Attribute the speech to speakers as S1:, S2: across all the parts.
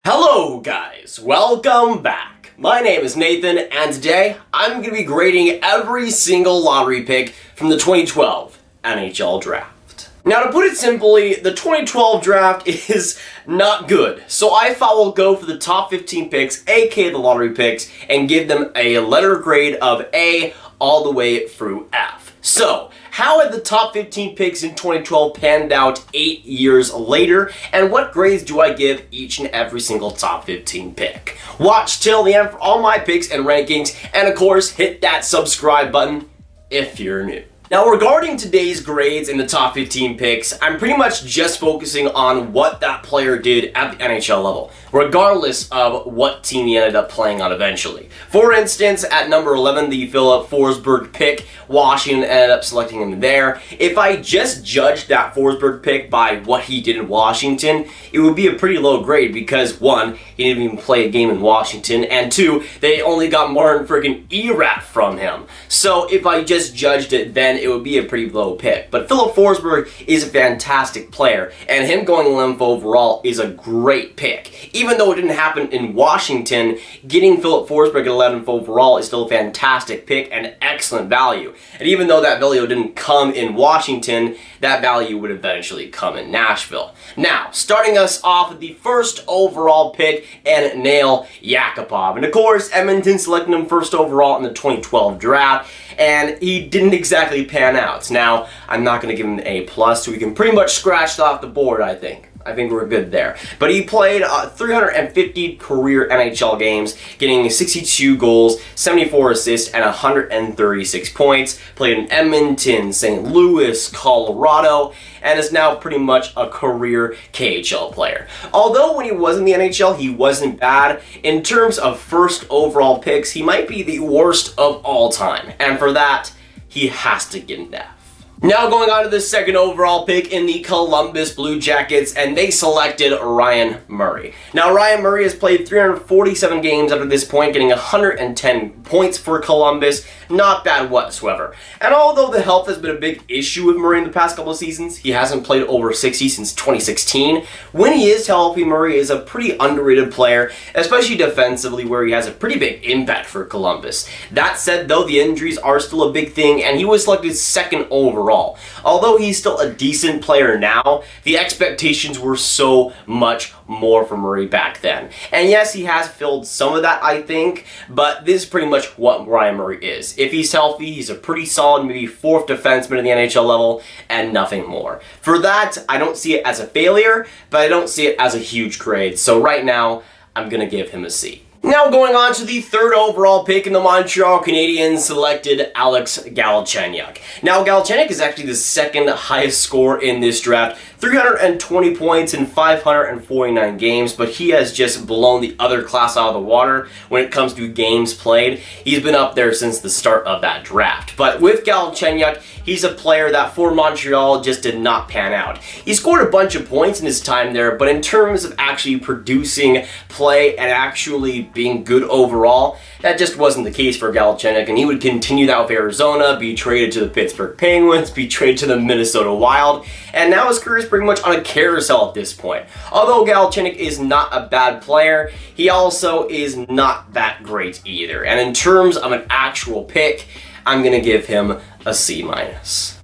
S1: Hello guys, welcome back. My name is Nathan and today I'm going to be grading every single lottery pick from the 2012 NHL draft. Now to put it simply, the 2012 draft is not good, so I thought we'll go for the top 15 picks, aka the lottery picks, and give them a letter grade of A all the way through F. So, how had the top 15 picks in 2012 panned out 8 years later, and what grades do I give each and every single top 15 pick? Watch till the end for all my picks and rankings, and of course, hit that subscribe button if you're new. Now, regarding today's grades in the top 15 picks, I'm pretty much just focusing on what that player did at the NHL level, regardless of what team he ended up playing on eventually. For instance, at number 11, the Phillip Forsberg pick, Washington ended up selecting him there. If I just judged that Forsberg pick by what he did in Washington, it would be a pretty low grade because 1, he didn't even play a game in Washington, and 2, they only got more than friggin' ERAT from him. So if I just judged it then, it would be a pretty low pick. But Phillip Forsberg is a fantastic player, and him going 11th overall is a great pick. Even though it didn't happen in Washington, getting Phillip Forsberg at 11th overall is still a fantastic pick and excellent value. And even though that value didn't come in Washington, that value would eventually come in Nashville. Now, starting us off with the first overall pick and nail Yakupov. And of course, Edmonton selected him first overall in the 2012 draft, and he didn't exactly pan out. Now, I'm not going to give him an A+, so we can pretty much scratch that off the board, I think. I think we're good there. But he played 350 career NHL games, getting 62 goals, 74 assists, and 136 points. Played in Edmonton, St. Louis, Colorado, and is now pretty much a career KHL player. Although when he was in the NHL, he wasn't bad. In terms of first overall picks, he might be the worst of all time. And for that, he has to get an F. Now going on to the second overall pick in the Columbus Blue Jackets, and they selected Ryan Murray. Now Ryan Murray has played 347 games up to this point, getting 110 points for Columbus. Not bad whatsoever. And although the health has been a big issue with Murray in the past couple of seasons, he hasn't played over 60 since 2016. When he is healthy, Murray is a pretty underrated player, especially defensively, where he has a pretty big impact for Columbus. That said though, the injuries are still a big thing, and he was selected second overall. Although he's still a decent player now, the expectations were so much more for Murray back then. And yes, he has filled some of that, I think, but this is pretty much what Ryan Murray is. If he's healthy, he's a pretty solid, maybe 4th defenseman at the NHL level, and nothing more. For that, I don't see it as a failure, but I don't see it as a huge grade. So right now, I'm going to give him a C. Now going on to the third overall pick in the Montreal Canadiens selected Alex Galchenyuk. Now Galchenyuk is actually the second highest scorer in this draft, 320 points in 549 games, but he has just blown the other class out of the water when it comes to games played. He's been up there since the start of that draft. But with Galchenyuk, he's a player that for Montreal just did not pan out. He scored a bunch of points in his time there, but in terms of actually producing play and actually being good overall, that just wasn't the case for Galchenyuk, and he would continue that with Arizona, be traded to the Pittsburgh Penguins, be traded to the Minnesota Wild, and now his career is pretty much on a carousel at this point. Although Galchenyuk is not a bad player, he also is not that great either. And in terms of an actual pick, I'm going to give him a C-.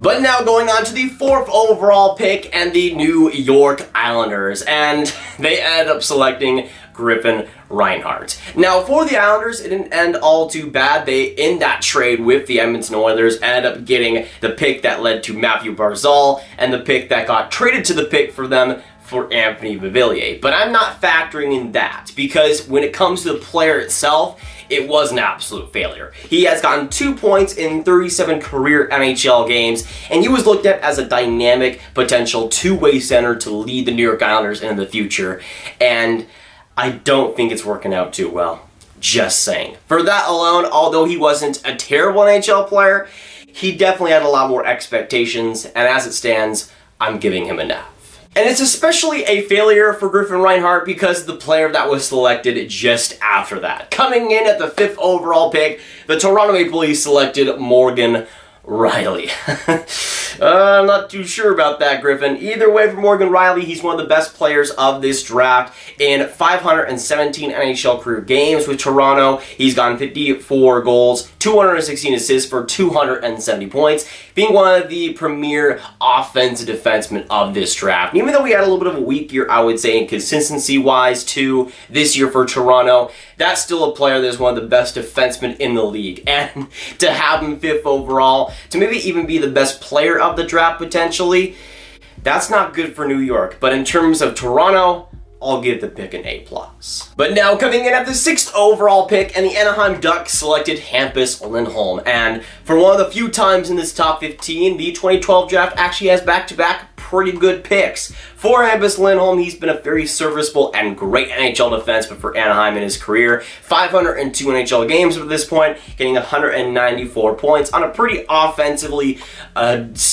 S1: But now going on to the fourth overall pick and the New York Islanders, and they ended up selecting Griffin Reinhart. Now for the Islanders, it didn't end all too bad. They, in that trade with the Edmonton Oilers, ended up getting the pick that led to Matthew Barzal and the pick that got traded to the pick for them for Anthony Beauvillier. But I'm not factoring in that, because when it comes to the player itself, it was an absolute failure. He has gotten 2 points in 37 career NHL games, and he was looked at as a dynamic potential two-way center to lead the New York Islanders into the future, and I don't think it's working out too well. Just saying. For that alone, although he wasn't a terrible NHL player, he definitely had a lot more expectations, and as it stands, I'm giving him an F. And it's especially a failure for Griffin Reinhart because the player that was selected just after that. Coming in at the 5th overall pick, the Toronto Maple Leafs selected Morgan Rielly. I'm not too sure about that, Griffin. Either way, for Morgan Rielly, he's one of the best players of this draft. In 517 NHL career games with Toronto, he's gotten 54 goals, 216 assists for 270 points, being one of the premier offensive defensemen of this draft. And even though we had a little bit of a weak year, I would say, in consistency-wise, too, this year for Toronto, that's still a player that is one of the best defensemen in the league. And to have him 5th overall, to maybe even be the best player of the draft potentially, that's not good for New York. But in terms of Toronto, I'll give the pick an A+. But now coming in at the 6th overall pick, and the Anaheim Ducks selected Hampus Lindholm. And for one of the few times in this top 15, the 2012 draft actually has back-to-back pretty good picks. For Hampus Lindholm, he's been a very serviceable and great NHL defenseman for Anaheim in his career. 502 NHL games at this point, getting 194 points on a pretty offensively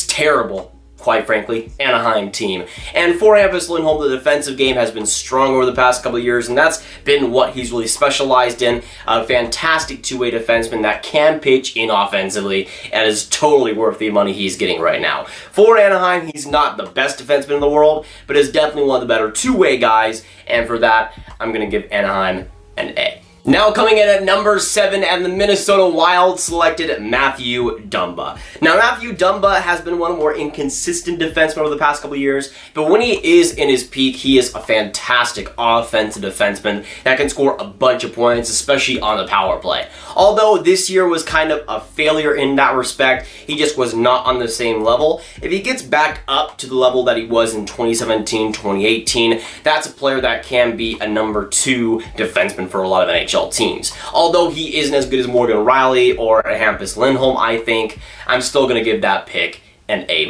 S1: terrible, quite frankly, Anaheim team. And for Hampus Lindholm, the defensive game has been strong over the past couple of years, and that's been what he's really specialized in. A fantastic two-way defenseman that can pitch in offensively and is totally worth the money he's getting right now. For Anaheim, he's not the best defenseman in the world, but is definitely one of the better two-way guys, and for that, I'm going to give Anaheim an A. Now coming in at number 7, and the Minnesota Wild selected Matthew Dumba. Now Matthew Dumba has been one of the more inconsistent defensemen over the past couple of years, but when he is in his peak, he is a fantastic offensive defenseman that can score a bunch of points, especially on the power play. Although this year was kind of a failure in that respect, he just was not on the same level. If he gets back up to the level that he was in 2017, 2018, that's a player that can be a number 2 defenseman for a lot of NHL teams. Although he isn't as good as Morgan Rielly or a Hampus Lindholm, I think, I'm still going to give that pick an A-.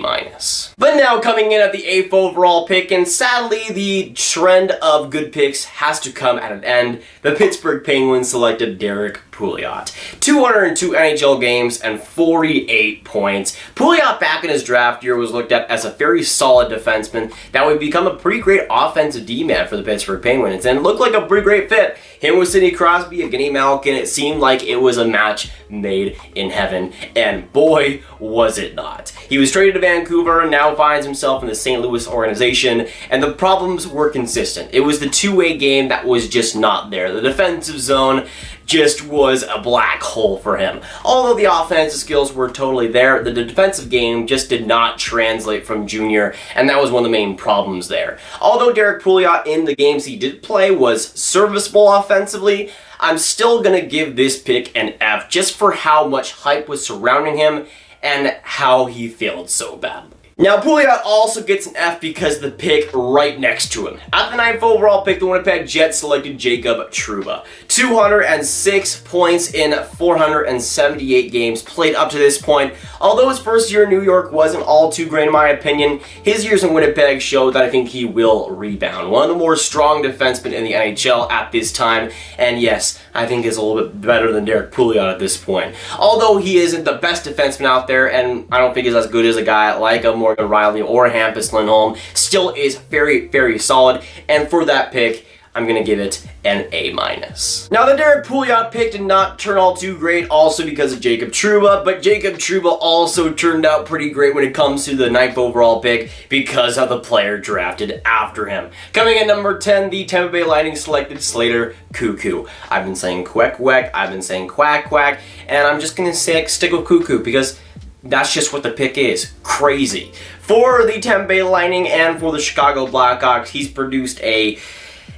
S1: But now coming in at the 8th overall pick, and sadly the trend of good picks has to come at an end, the Pittsburgh Penguins selected Derrick Pouliot. 202 NHL games and 48 points. Pouliot back in his draft year was looked at as a very solid defenseman that would become a pretty great offensive D-man for the Pittsburgh Penguins, and looked like a pretty great fit. Him with Sidney Crosby, Evgeny Malkin, it seemed like it was a match made in heaven, and boy, was it not. He was traded to Vancouver and now finds himself in the St. Louis organization, and the problems were consistent. It was the two-way game that was just not there. The defensive zone just was a black hole for him. Although the offensive skills were totally there, the defensive game just did not translate from junior, and that was one of the main problems there. Although Derrick Pouliot in the games he did play was serviceable offensively, I'm still going to give this pick an F just for how much hype was surrounding him and how he failed so badly. Now, Pouliot also gets an F because the pick right next to him. At the 9th overall pick, the Winnipeg Jets selected Jacob Trouba. 206 points in 478 games played up to this point. Although his first year in New York wasn't all too great in my opinion, his years in Winnipeg showed that I think he will rebound. One of the more strong defensemen in the NHL at this time, and yes, I think is a little bit better than Derrick Pouliot at this point. Although he isn't the best defenseman out there, and I don't think he's as good as a guy like a Morgan Rielly or Hampus Lindholm, still is very, very solid, and for that pick, I'm going to give it an A-. Now, the Derrick Pouliot pick did not turn all too great, also because of Jacob Trouba, but Jacob Trouba also turned out pretty great when it comes to the 9th overall pick because of the player drafted after him. Coming in number 10, the Tampa Bay Lightning selected Slater Koekkoek. I've been saying Koekkoek, I've been saying Quack Quack, and I'm just going to stick with Koekkoek because that's just what the pick is. Crazy. For the Tampa Bay Lightning and for the Chicago Blackhawks, he's produced a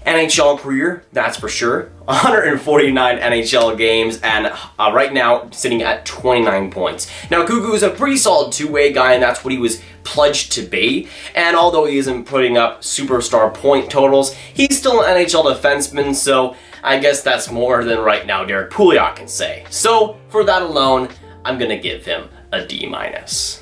S1: NHL career, that's for sure. 149 NHL games, and right now sitting at 29 points. Now, Koekkoek is a pretty solid two-way guy, and that's what he was pledged to be. And although he isn't putting up superstar point totals, he's still an NHL defenseman, so I guess that's more than right now Derrick Pouliot can say. So, for that alone, I'm gonna give him a D-.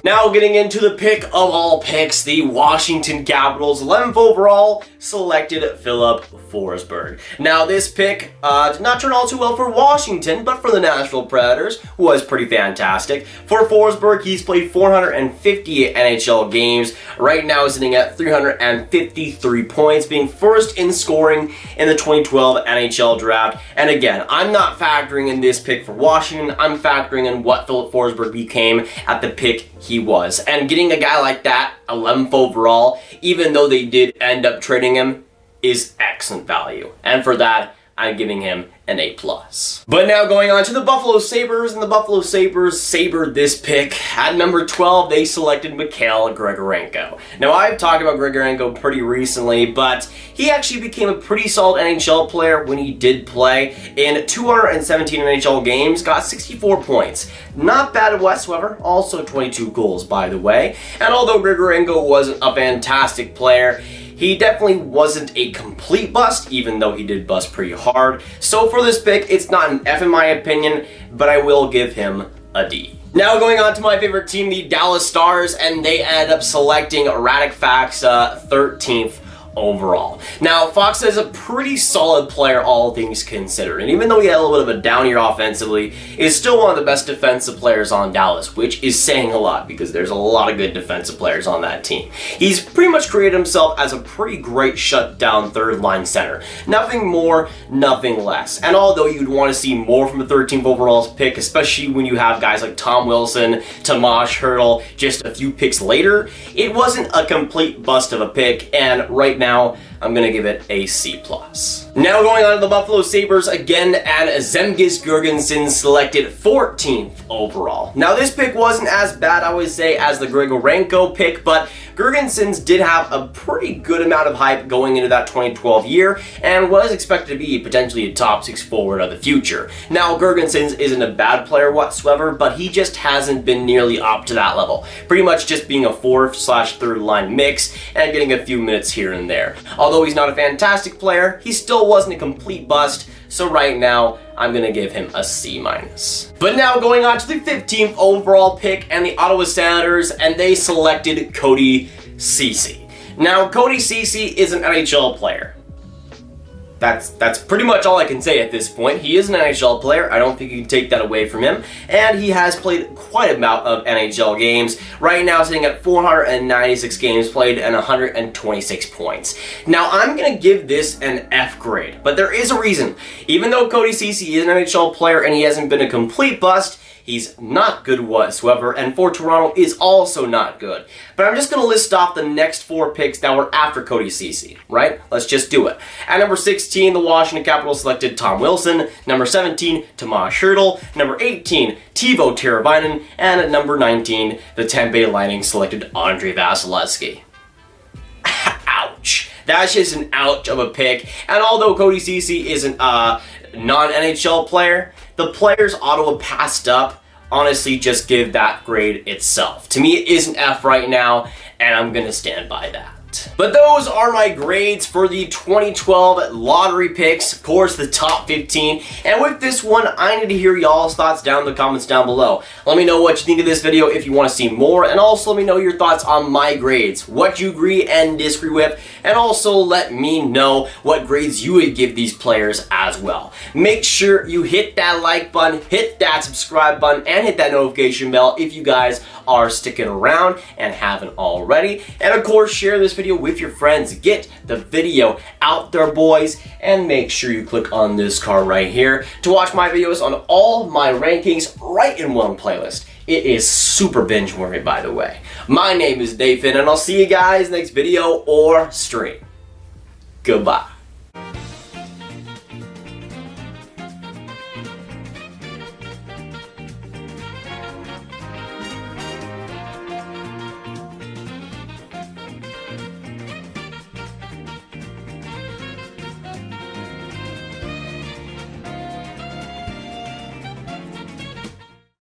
S1: Now getting into the pick of all picks, the Washington Capitals, 11th overall, selected Phillip Forsberg. Now this pick did not turn all too well for Washington, but for the Nashville Predators was pretty fantastic. For Forsberg, he's played 458 NHL games, right now sitting at 353 points, being first in scoring in the 2012 NHL draft. And again, I'm not factoring in this pick for Washington, I'm factoring in what Phillip Forsberg became team at the pick he was. And getting a guy like that, 11th overall, even though they did end up trading him, is excellent value. And for that, I'm giving him an A+. But now going on to the Buffalo Sabres, and the Buffalo Sabres sabered this pick. At number 12, they selected Mikayla Gregory. Now, I've talked about Gregory pretty recently, but he actually became a pretty solid NHL player when he did play. In 217 NHL games, got 64 points. Not bad whatsoever, also 22 goals, by the way. And although Gregory wasn't a fantastic player, he definitely wasn't a complete bust, even though he did bust pretty hard. So for this pick, it's not an F in my opinion, but I will give him a D. Now going on to my favorite team, the Dallas Stars, and they ended up selecting Radek Faksa 13th overall. Now, Faksa is a pretty solid player, all things considered, and even though he had a little bit of a down year offensively, is still one of the best defensive players on Dallas, which is saying a lot because there's a lot of good defensive players on that team. He's pretty much created himself as a pretty great shutdown third line center. Nothing more, nothing less. And although you'd want to see more from a 13th overall pick, especially when you have guys like Tom Wilson, Tomas Hertl, just a few picks later, it wasn't a complete bust of a pick, and right now, I'm going to give it a C+. Now going on to the Buffalo Sabres again, and Zemgus Girgensons selected 14th overall. Now this pick wasn't as bad, I would say, as the Grigorenko pick, but Girgensons did have a pretty good amount of hype going into that 2012 year, and was expected to be potentially a top 6 forward of the future. Now Girgensons isn't a bad player whatsoever, but he just hasn't been nearly up to that level. Pretty much just being a 4/3 line mix, and getting a few minutes here and there. Although he's not a fantastic player, he still wasn't a complete bust, so right now, I'm going to give him a C-. But now going on to the 15th overall pick, and the Ottawa Senators, and they selected Cody Ceci. Now, Cody Ceci is an NHL player. That's pretty much all I can say at this point. He is an NHL player. I don't think you can take that away from him. And he has played quite a amount of NHL games. Right now sitting at 496 games played and 126 points. Now I'm going to give this an F grade. But there is a reason. Even though Cody Ceci is an NHL player and he hasn't been a complete bust, he's not good whatsoever, and for Toronto is also not good. But I'm just going to list off the next 4 picks that were after Cody Ceci, right? Let's just do it. At number 16, the Washington Capitals selected Tom Wilson. Number 17, Tomas Hertl. Number 18, Teuvo Teravainen. And at number 19, the Tampa Bay Lightning selected Andrei Vasilevskiy. Ouch. That's just an ouch of a pick. And although Cody Ceci isn't a non-NHL player, the players Ottawa passed up, honestly, just give that grade itself. To me, it is an F right now, and I'm going to stand by that. But those are my grades for the 2012 lottery picks, of course, the top 15. And with this one, I need to hear y'all's thoughts down in the comments down below. Let me know what you think of this video if you want to see more, and also let me know your thoughts on my grades, what you agree and disagree with, and also let me know what grades you would give these players as well. Make sure you hit that like button, hit that subscribe button, and hit that notification bell if you guys are sticking around and haven't already. And of course, share this video with your friends. Get the video out there, boys, and make sure you click on this card right here to watch my videos on all my rankings right in one playlist. It is super binge-worthy, by the way. My name is Nathan, and I'll see you guys next video or stream. Goodbye.